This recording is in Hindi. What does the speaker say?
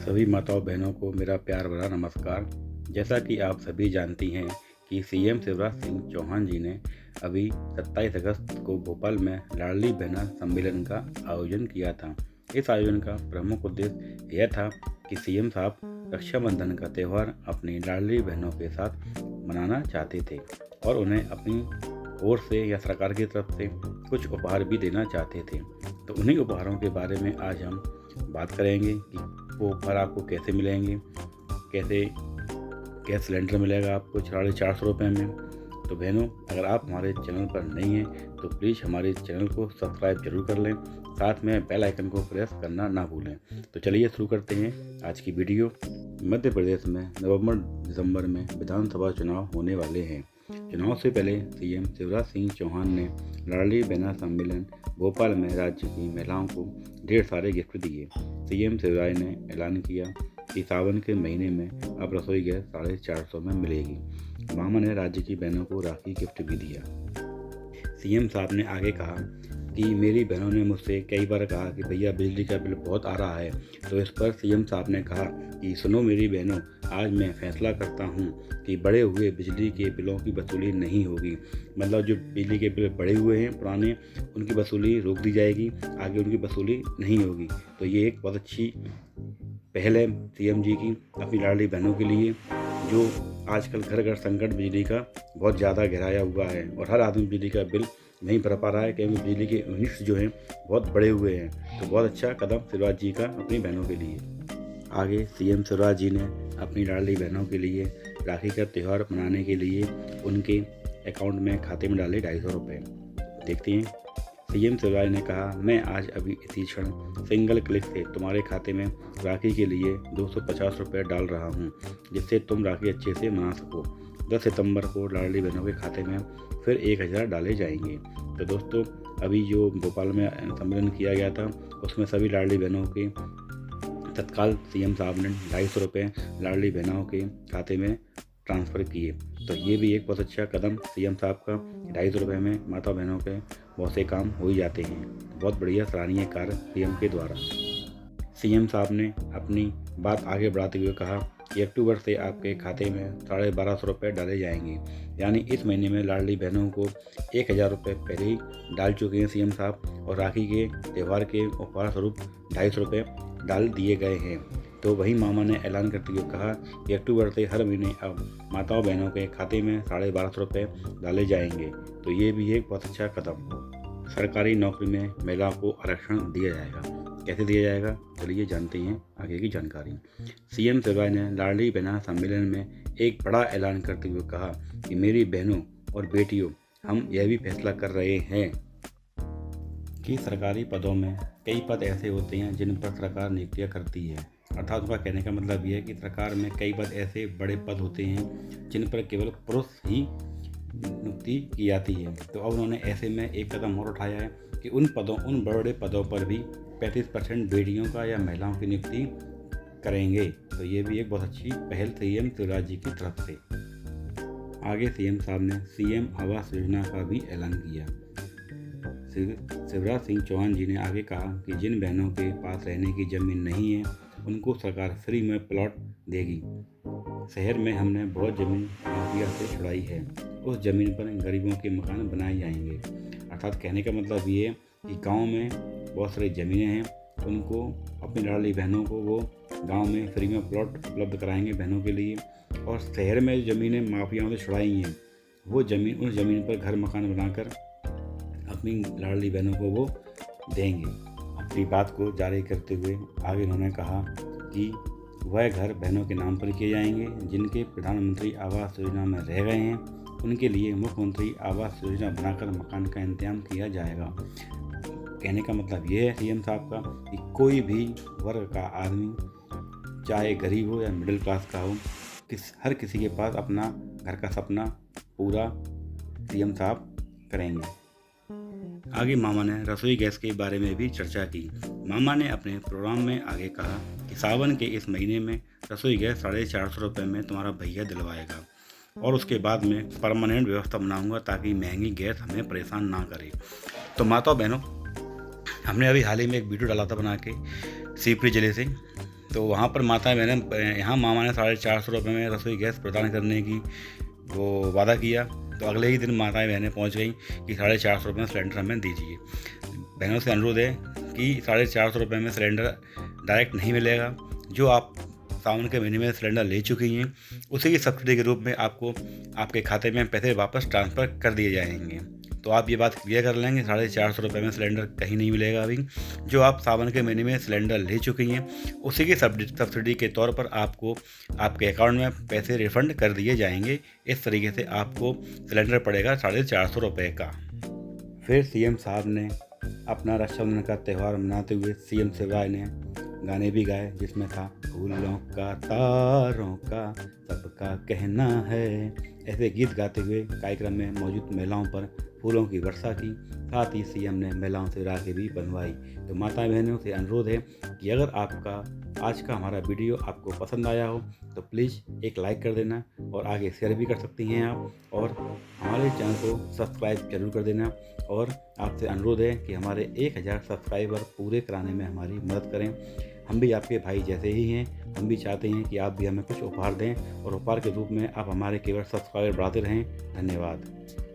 सभी माताओं बहनों को मेरा प्यार भरा नमस्कार। जैसा कि आप सभी जानती हैं कि सीएम शिवराज सिंह चौहान जी ने अभी 27 अगस्त को भोपाल में लाडली बहना सम्मेलन का आयोजन किया था। इस आयोजन का प्रमुख उद्देश्य यह था कि सीएम साहब रक्षाबंधन का त्यौहार अपनी लाडली बहनों के साथ मनाना चाहते थे और उन्हें अपनी ओर से या सरकार की तरफ से कुछ उपहार भी देना चाहते थे। तो उन्हीं उपहारों के बारे में आज हम बात करेंगे कि वो उपहार आपको कैसे मिलेंगे, कैसे गैस सिलेंडर मिलेगा आपको 450 रुपये में। तो बहनों, अगर आप हमारे चैनल पर नहीं हैं तो प्लीज़ हमारे चैनल को सब्सक्राइब जरूर कर लें, साथ में बेल आइकन को प्रेस करना ना भूलें। तो चलिए शुरू करते हैं आज की वीडियो। मध्य प्रदेश में नवंबर दिसंबर में विधानसभा चुनाव होने वाले हैं। चुनाव से पहले सीएम शिवराज सिंह चौहान ने लाडली बहना सम्मेलन भोपाल में राज्य की महिलाओं को ढेर सारे गिफ्ट दिए। सीएम शिवराज ने ऐलान किया कि सावन के महीने में अब रसोई गैस 450 में मिलेगी। मामा ने राज्य की बहनों को राखी गिफ्ट भी दिया। सीएम साहब ने आगे कहा कि मेरी बहनों ने मुझसे कई बार कहा कि भैया बिजली का बिल बहुत आ रहा है। तो इस पर सीएम साहब ने कहा कि सुनो मेरी बहनों, आज मैं फैसला करता हूँ कि बढ़े हुए बिजली के बिलों की वसूली नहीं होगी। मतलब जो बिजली के बिल बढ़े हुए हैं पुराने, उनकी वसूली रोक दी जाएगी, आगे उनकी वसूली नहीं होगी। तो ये एक बहुत अच्छी पहल है सीएम जी की अपनी लाडली बहनों के लिए, जो आजकल घर घर संकट बिजली का बहुत ज़्यादा गहराया हुआ है और हर आदमी बिजली का बिल नहीं भर पा रहा है क्योंकि बिजली के यूनिट्स जो हैं बहुत बड़े हुए हैं। तो बहुत अच्छा कदम शिवराज जी का अपनी बहनों के लिए। आगे सीएम शिवराज जी ने अपनी लाडली बहनों के लिए राखी का त्यौहार मनाने के लिए उनके अकाउंट में खाते में डाले 250 रुपये। देखते हैं। सीएम शिवराज ने कहा, मैं आज अभी इसी क्षण सिंगल क्लिक से तुम्हारे खाते में राखी के लिए 250 रुपये डाल रहा हूँ, जिससे तुम राखी अच्छे से मना सको। 10 सितंबर को लाडली बहनों के खाते में फिर 1000 डाले जाएंगे। तो दोस्तों, अभी जो भोपाल में सम्मेलन किया गया था उसमें सभी लाडली बहनों के तत्काल सीएम साहब ने 250 रुपये लाडली बहनों के खाते में ट्रांसफ़र किए। तो ये भी एक बहुत अच्छा कदम सीएम साहब का। 250 रुपये में माता बहनों के बहुत से काम हो ही जाते हैं। बहुत बढ़िया सराहनीय कार्य सीएम के द्वारा। सीएम साहब ने अपनी बात आगे बढ़ाते हुए कहा कि अक्टूबर से आपके खाते में 1250 रुपये डाले जाएंगे। यानी इस महीने में लाडली बहनों को 1000 रुपये पहले ही डाल चुके हैं सीएम साहब और राखी के त्यौहार के उपहार स्वरूप 250 रुपये डाल दिए गए हैं। तो वही मामा ने ऐलान करते हुए कहा कि अक्टूबर से हर महीने अब माताओं बहनों के खाते में 1250 रुपये डाले जाएंगे। तो ये भी एक बहुत अच्छा कदम। सरकारी नौकरी में महिलाओं को आरक्षण दिया जाएगा। कैसे दिया जाएगा, चलिए जानते हैं आगे की जानकारी। सीएम शिवराज ने लाडली बहना सम्मेलन में एक बड़ा ऐलान करते हुए कहा कि मेरी बहनों और बेटियों, हम यह भी फैसला कर रहे हैं कि सरकारी पदों में कई पद ऐसे होते हैं जिन पर सरकार नियुक्तियाँ करती है। अर्थात उनका कहने का मतलब यह है कि सरकार में कई पद ऐसे बड़े पद होते हैं जिन पर केवल पुरुष ही नियुक्ति की जाती है। तो अब उन्होंने ऐसे में एक कदम और उठाया है कि उन बड़े पदों पर भी 35% बेटियों का या महिलाओं की नियुक्ति करेंगे। तो ये भी एक बहुत अच्छी पहल सीएम शिवराज जी की तरफ से। आगे सीएम साहब ने सीएम आवास योजना का भी ऐलान किया। शिवराज सिंह चौहान जी ने आगे कहा कि जिन बहनों के पास रहने की ज़मीन नहीं है उनको सरकार फ्री में प्लॉट देगी। शहर में हमने बहुत ज़मीन माफिया से छुड़ाई है, उस ज़मीन पर गरीबों के मकान बनाए जाएंगे। अर्थात कहने का मतलब ये है कि गांव में बहुत सारी ज़मीनें हैं, उनको अपनी लाडली बहनों को वो गांव में फ्री में प्लॉट उपलब्ध कराएंगे बहनों के लिए। और शहर में ज़मीनें माफियाओं से छुड़ाई हैं, वो ज़मीन उस ज़मीन पर घर मकान बनाकर अपनी लाडली बहनों को वो देंगे। अपनी बात को जारी करते हुए आगे उन्होंने कहा कि वह घर बहनों के नाम पर किए जाएंगे जिनके प्रधानमंत्री आवास योजना में रह गए हैं। उनके लिए मुख्यमंत्री आवास योजना बनाकर मकान का इंतजाम किया जाएगा। कहने का मतलब ये है सीएम साहब का कि कोई भी वर्ग का आदमी, चाहे गरीब हो या मिडिल क्लास का हो, हर किसी के पास अपना घर का सपना पूरा सीएम साहब करेंगे। आगे मामा ने रसोई गैस के बारे में भी चर्चा की। मामा ने अपने प्रोग्राम में आगे कहा कि सावन के इस महीने में रसोई गैस 450 रुपये में तुम्हारा भैया दिलवाएगा और उसके बाद में परमानेंट व्यवस्था बनाऊंगा ताकि महंगी गैस हमें परेशान ना करे। तो माताओं बहनों, हमने अभी हाल ही में एक वीडियो डाला था बना के शिवपुरी जिले से, तो वहाँ पर माता बहनें यहाँ मामा ने 450 रुपये में रसोई गैस प्रदान करने की वो वादा किया। तो अगले ही दिन माताएं बहनें पहुँच गई कि 450 रुपये में सिलेंडर हमें दीजिए। बहनों से अनुरोध है कि 450 रुपये में सिलेंडर डायरेक्ट नहीं मिलेगा। जो आप सावन के महीने में सिलेंडर ले चुकी हैं उसी की सब्सिडी के रूप में आपको आपके खाते में पैसे वापस ट्रांसफ़र कर दिए जाएंगे। तो आप ये बात क्लियर कर लेंगे, 450 रुपये में सिलेंडर कहीं नहीं मिलेगा अभी। जो आप सावन के महीने में सिलेंडर ले चुकी हैं उसी की सब्सिडी के तौर पर आपको आपके अकाउंट में पैसे रिफ़ंड कर दिए जाएंगे। इस तरीके से आपको सिलेंडर पड़ेगा 450 रुपये का। फिर सीएम साहब ने अपना रक्षाबंधन का त्यौहार मनाते हुए सीएम शिवराज ने गाने भी गाए, जिसमें था फूलों का तारों का सबका कहना है। ऐसे गीत गाते हुए कार्यक्रम में मौजूद महिलाओं पर फूलों की वर्षा की। साथ ही सीएम ने महिलाओं से राखी भी बंधवाई। तो माता बहनों से अनुरोध है कि अगर आपका आज का हमारा वीडियो आपको पसंद आया हो तो प्लीज़ एक लाइक कर देना और आगे शेयर भी कर सकती हैं आप, और हमारे चैनल को सब्सक्राइब जरूर कर देना। और आपसे अनुरोध है कि हमारे 1000 सब्सक्राइबर पूरे कराने में हमारी मदद करें। हम भी आपके भाई जैसे ही हैं, हम भी चाहते हैं कि आप भी हमें कुछ उपहार दें और उपहार के रूप में आप हमारे केवल सब्सक्राइबर बढ़ाते रहें। धन्यवाद।